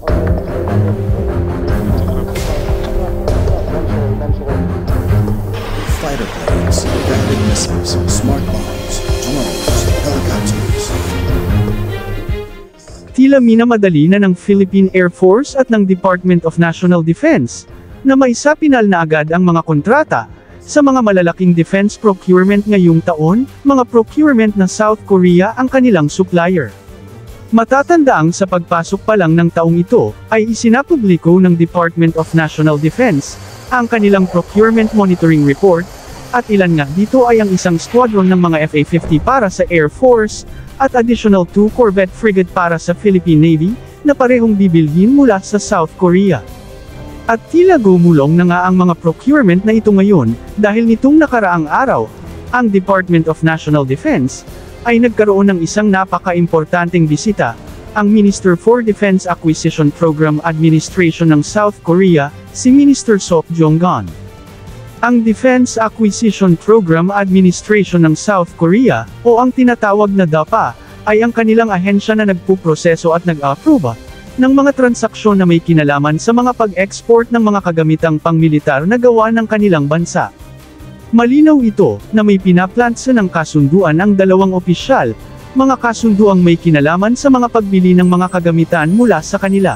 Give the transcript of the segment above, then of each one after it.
Fighter planes, guided missiles, smart bombs, drones, helicopters. Tila minamadali na ng Philippine Air Force at ng Department of National Defense na maisapinal na agad ang mga kontrata sa mga malalaking defense procurement ngayong taon, mga procurement na South Korea ang kanilang supplier. Matatandaang sa pagpasok pa lang ng taong ito, ay isinapubliko ng Department of National Defense ang kanilang procurement monitoring report, at ilan nga dito ay ang isang squadron ng mga FA-50 para sa Air Force, at additional 2 corvette frigate para sa Philippine Navy, na parehong bibilhin mula sa South Korea. At tila gumulong na nga ang mga procurement na ito ngayon, dahil nitong nakaraang araw, ang Department of National Defense, ay nagkaroon ng isang napaka-importanteng bisita, ang Minister for Defense Acquisition Program Administration ng South Korea, si Minister Sok Jong-gon. Ang Defense Acquisition Program Administration ng South Korea, o ang tinatawag na DAPA, ay ang kanilang ahensya na nagpuproseso at nag-aproba ng mga transaksyon na may kinalaman sa mga pag-export ng mga kagamitang pangmilitar na gawa ng kanilang bansa. Malinaw ito, na may pinaplansa ng kasunduan ang dalawang opisyal, mga kasunduang may kinalaman sa mga pagbili ng mga kagamitan mula sa kanila.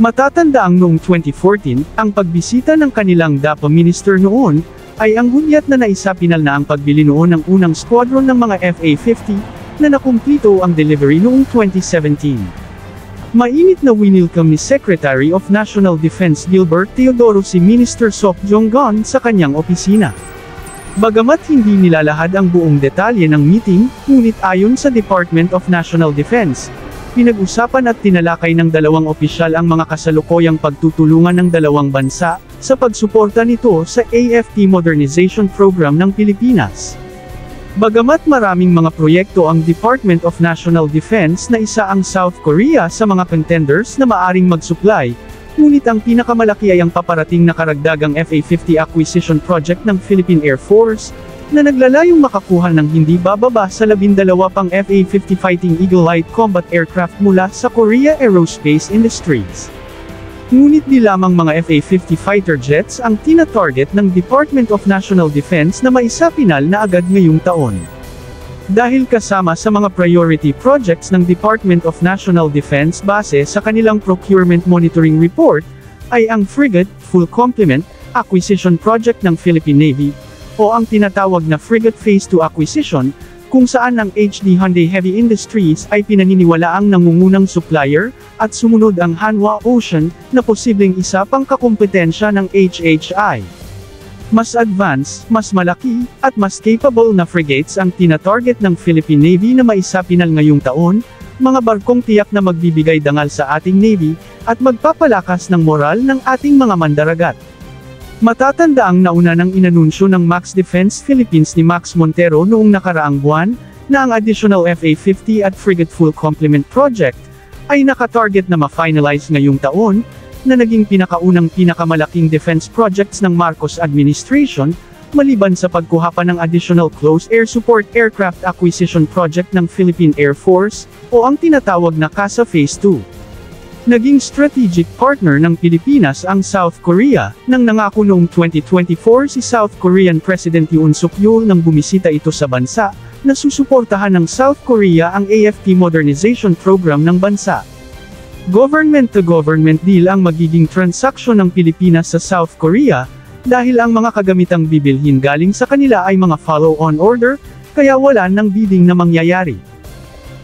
Matatandaang noong 2014, ang pagbisita ng kanilang DAPA minister noon, ay ang hudyat na naisapinal na ang pagbili noon ng unang squadron ng mga FA-50, na nakumplito ang delivery noong 2017. Mainit na winilcome ni Secretary of National Defense Gilbert Teodoro si Minister Sok Jong-gon sa kanyang opisina. Bagamat hindi nilalahad ang buong detalye ng meeting, ngunit ayon sa Department of National Defense, pinag-usapan at tinalakay ng dalawang opisyal ang mga kasalukuyang pagtutulungan ng dalawang bansa, sa pagsuporta nito sa AFP Modernization Program ng Pilipinas. Bagamat maraming mga proyekto ang Department of National Defense na isa ang South Korea sa mga contenders na maaring mag-supply, ngunit ang pinakamalaki ay ang paparating na karagdagang FA-50 acquisition project ng Philippine Air Force, na naglalayong makakuha ng hindi bababa sa 12 pang FA-50 Fighting Eagle Light Combat Aircraft mula sa Korea Aerospace Industries. Ngunit di lamang mga FA-50 fighter jets ang tina-target ng Department of National Defense na maisapinal na agad ngayong taon. Dahil kasama sa mga priority projects ng Department of National Defense base sa kanilang procurement monitoring report, ay ang frigate, full complement, acquisition project ng Philippine Navy, o ang tinatawag na Frigate Phase 2 Acquisition, kung saan ang HD Hyundai Heavy Industries ay pinaniniwalaang nangungunang supplier, at sumunod ang Hanwha Ocean, na posibleng isa pang kakumpetensya ng HHI. Mas advanced, mas malaki, at mas capable na frigates ang tina-target ng Philippine Navy na maisapinal ngayong taon, mga barkong tiyak na magbibigay dangal sa ating Navy, at magpapalakas ng moral ng ating mga mandaragat. Matatandaang nauna ng inanunsyo ng Max Defense Philippines ni Max Montero noong nakaraang buwan, na ang additional FA-50 at Frigate Full Complement Project, ay nakatarget na ma-finalize ngayong taon, na naging pinakamalaking defense projects ng Marcos administration, maliban sa pagkuha pa ng additional Close Air Support Aircraft Acquisition Project ng Philippine Air Force, o ang tinatawag na CASA Phase 2. Naging strategic partner ng Pilipinas ang South Korea, nang nangako noong 2024 si South Korean President Yoon Suk Yeol nang bumisita ito sa bansa, na susuportahan ng South Korea ang AFP Modernization Program ng bansa. Government-to-government deal ang magiging transaksyon ng Pilipinas sa South Korea, dahil ang mga kagamitang bibilhin galing sa kanila ay mga follow-on order, kaya wala nang bidding na mangyayari.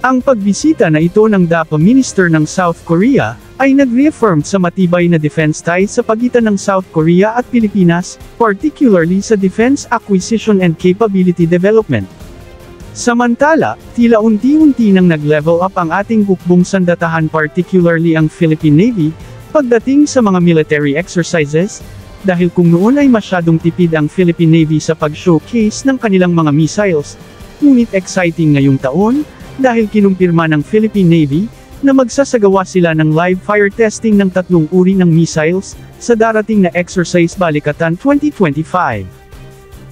Ang pagbisita na ito ng DAPA Minister ng South Korea, ay nag-reaffirm sa matibay na defense ties sa pagitan ng South Korea at Pilipinas, particularly sa defense acquisition and capability development. Samantala, tila unti-unti nang nag-level up ang ating hukbong sandatahan, particularly ang Philippine Navy, pagdating sa mga military exercises, dahil kung noon ay masyadong tipid ang Philippine Navy sa pag-showcase ng kanilang mga missiles, ngunit exciting ngayong taon, dahil kinumpirma ng Philippine Navy, na magsasagawa sila ng live fire testing ng 3 uri ng missiles, sa darating na Exercise Balikatan 2025.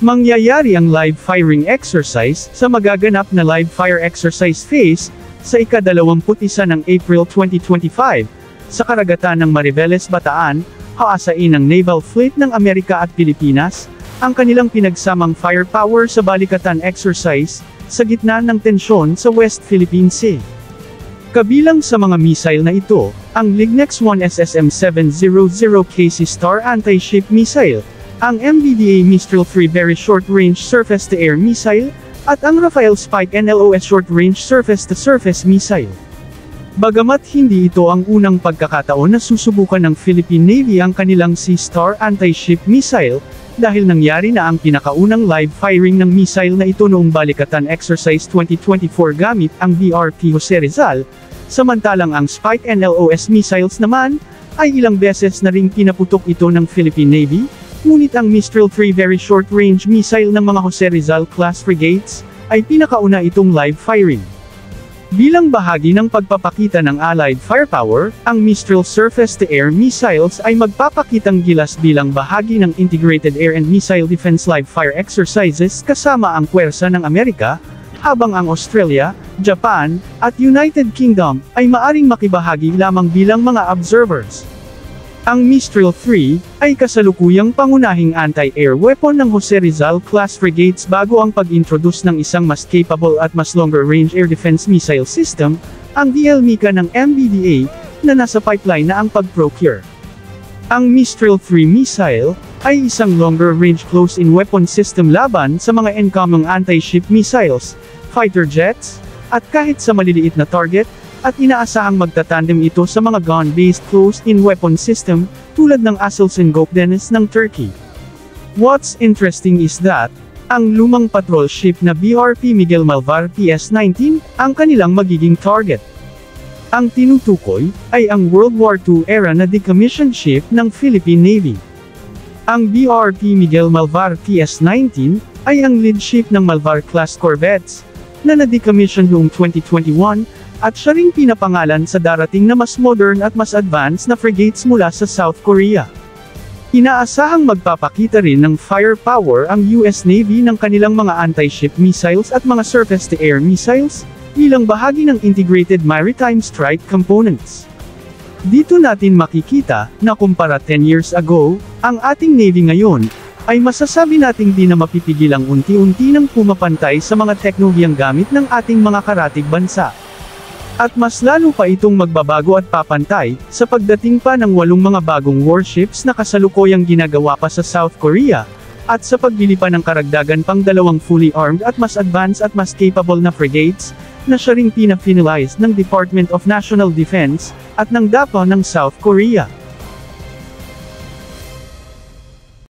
Mangyayari ang live firing exercise, sa magaganap na live fire exercise phase, sa ika-21 ng April 2025, sa karagatan ng Mariveles, Bataan, haasain ng Naval Fleet ng Amerika at Pilipinas, ang kanilang pinagsamang firepower sa balikatan exercise, sa gitna ng tensyon sa West Philippine Sea. Kabilang sa mga missile na ito, ang Lignex-1 SSM-700 KC Star anti-ship missile, ang MBDA Mistral 3 Very Short Range Surface-to-Air Missile, at ang Rafael Spike NLOS Short Range Surface-to-Surface Missile. Bagamat hindi ito ang unang pagkakataon na susubukan ng Philippine Navy ang kanilang Sea Star anti-ship missile, dahil nangyari na ang pinakaunang live firing ng missile na ito noong Balikatan Exercise 2024 gamit ang BRP Jose Rizal, samantalang ang Spike NLOS missiles naman, ay ilang beses na ring pinaputok ito ng Philippine Navy, ngunit ang Mistral 3 Very Short Range Missile ng mga Jose Rizal class frigates, ay pinakauna itong live firing. Bilang bahagi ng pagpapakita ng Allied firepower, ang Mistral surface-to-air missiles ay magpapakitang gilas bilang bahagi ng Integrated Air and Missile Defense Live Fire Exercises kasama ang puwersa ng Amerika, habang ang Australia, Japan, at United Kingdom ay maaring makibahagi lamang bilang mga observers. Ang Mistral 3 ay kasalukuyang pangunahing anti-air weapon ng Jose Rizal class frigates bago ang pag-introduce ng isang mas capable at mas longer-range air defense missile system, ang DLMICA ng MBDA, na nasa pipeline na ang pag-procure. Ang Mistral 3 missile ay isang longer-range close-in weapon system laban sa mga incoming anti-ship missiles, fighter jets, at kahit sa maliliit na target, at inaasahang magtatandem ito sa mga gun-based close-in weapon system, tulad ng Aselsan Gökdeniz ng Turkey. What's interesting is that, ang lumang patrol ship na BRP Miguel Malvar PS-19, ang kanilang magiging target. Ang tinutukoy, ay ang World War II era na decommissioned ship ng Philippine Navy. Ang BRP Miguel Malvar PS-19, ay ang lead ship ng Malvar-class corvettes, na na-decommission noong 2021, at siya ring pinapangalan sa darating na mas modern at mas advanced na frigates mula sa South Korea. Inaasahang magpapakita rin ng firepower ang US Navy ng kanilang mga anti-ship missiles at mga surface-to-air missiles, bilang bahagi ng Integrated Maritime Strike Components. Dito natin makikita, na kumpara 10 years ago, ang ating Navy ngayon, ay masasabi nating di na mapipigilang unti-unti ng pumapantay sa mga teknolohiyang gamit ng ating mga karatig bansa. At mas lalo pa itong magbabago at papantay, sa pagdating pa ng 8 mga bagong warships na kasalukuyang ginagawa pa sa South Korea, at sa pagbili pa ng karagdagan pang 2 fully armed at mas advanced at mas capable na frigates, na siya ring pina-finalize ng Department of National Defense, at ng DAPA ng South Korea.